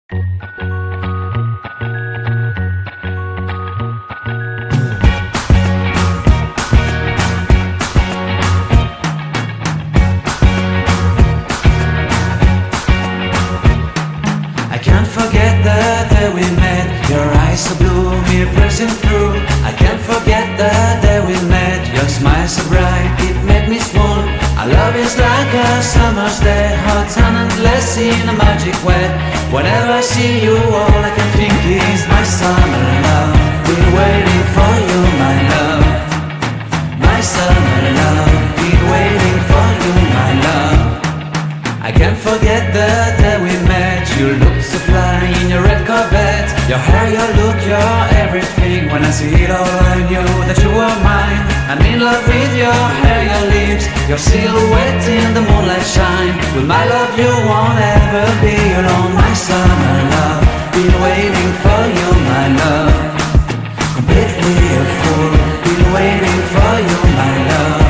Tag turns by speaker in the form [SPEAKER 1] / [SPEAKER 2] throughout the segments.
[SPEAKER 1] I can't forget the day we met. Your eyes so blue, me pressing through. I can't forget the day we met. Your smile so bright, it made me swoon. Our love is like a summer's day, hot and endless in a magic way. Whenever I see you, all I can think is my summer love. Been waiting for you, my love. My summer love. Been waiting for you, my love. I can't forget the day we met. You look so fly in your red Corvette. Your hair, your look, your everything. When I see it all, I knew that you were mine. I'm in love with your hair, your lips, your silhouette in the moonlight shine. With my love you won't ever be alone. My summer love, been waiting for you, my love. Completely a fool, been waiting for you, my love.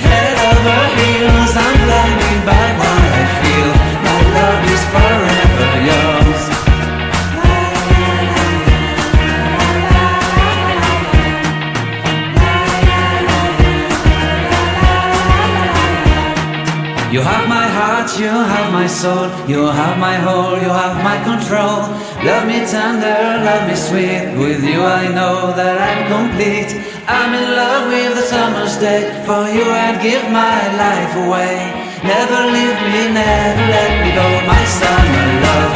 [SPEAKER 1] Head over heels, I'm blinded by what I feel. My love is forever yours. You have my heart, you have my soul. You have my whole, you have my control. Love me tender, love me sweet. With you I know that I'm complete. I'm in love with the summer's day. For you I'd give my life away. Never leave me, never let me go. My summer love,